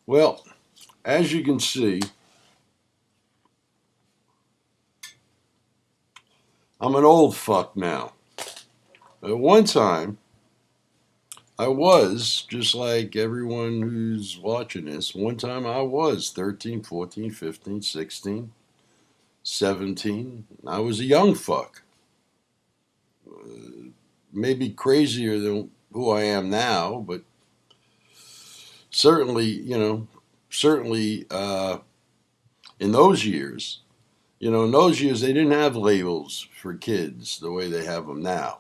Well, as you can see, I'm an old fuck now. At one time, I was, just like everyone who's watching this, one time I was 13, 14, 15, 16, 17. I was a young fuck. Maybe crazier than who I am now, but certainly, certainly in those years, in those years they didn't have labels for kids the way they have them now.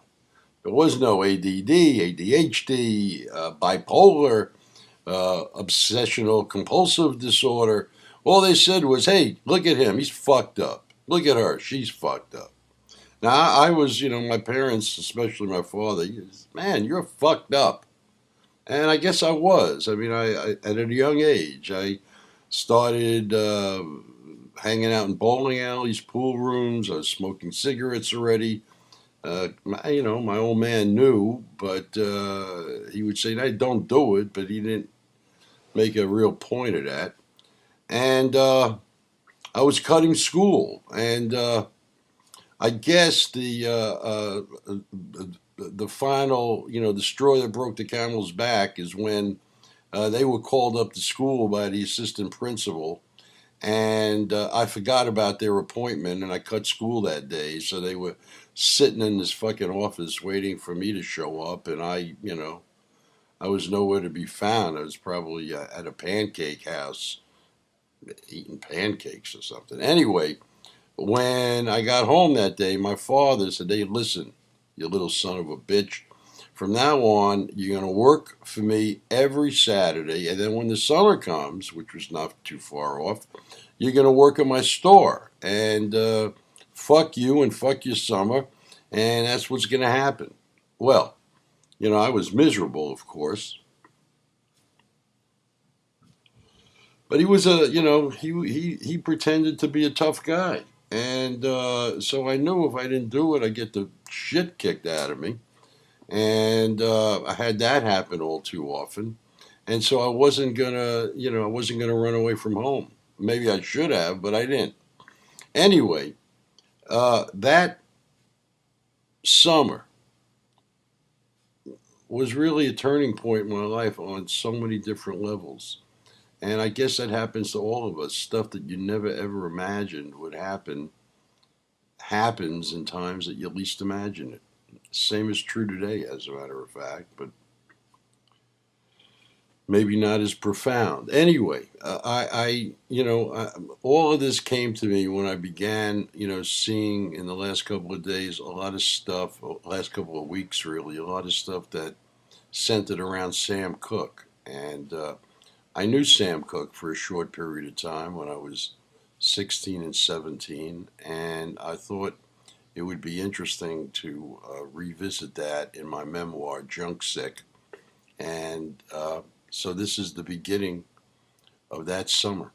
There was no ADD, ADHD, bipolar, obsessional compulsive disorder. All they said was, hey, look at him, he's fucked up. Look at her, she's fucked up. Now, I was, my parents, especially my father, man, you're fucked up. And I guess I was. I mean, at a young age, I started hanging out in bowling alleys, pool rooms. I was smoking cigarettes already. My old man knew, but he would say, "Hey, don't do it," but he didn't make a real point of that. And I was cutting school, and I guess the final, the straw that broke the camel's back is when they were called up to school by the assistant principal, and I forgot about their appointment, and I cut school that day, so they were sitting in this fucking office waiting for me to show up, and I was nowhere to be found. I was probably at a pancake house eating pancakes or something. Anyway, when I got home that day, my father said, "Hey, listen, you little son of a bitch. From now on, you're going to work for me every Saturday. And then when the summer comes, which was not too far off, you're going to work at my store. And fuck you and fuck your summer. And that's what's going to happen." Well, I was miserable, of course. But he was he pretended to be a tough guy. And so I knew if I didn't do it, I'd get the shit kicked out of me. And I had that happen all too often. And so I wasn't gonna run away from home. Maybe I should have, but I didn't. Anyway, that summer was really a turning point in my life on so many different levels. And I guess that happens to all of us. Stuff that you never ever imagined would happen happens in times that you least imagine it. Same is true today, as a matter of fact, but maybe not as profound. Anyway, all of this came to me when I began, seeing in the last couple of days a lot of stuff, last couple of weeks really, a lot of stuff that centered around Sam Cooke. And I knew Sam Cooke for a short period of time when I was 16 and 17, and I thought it would be interesting to revisit that in my memoir, Junk Sick. And so this is the beginning of that summer.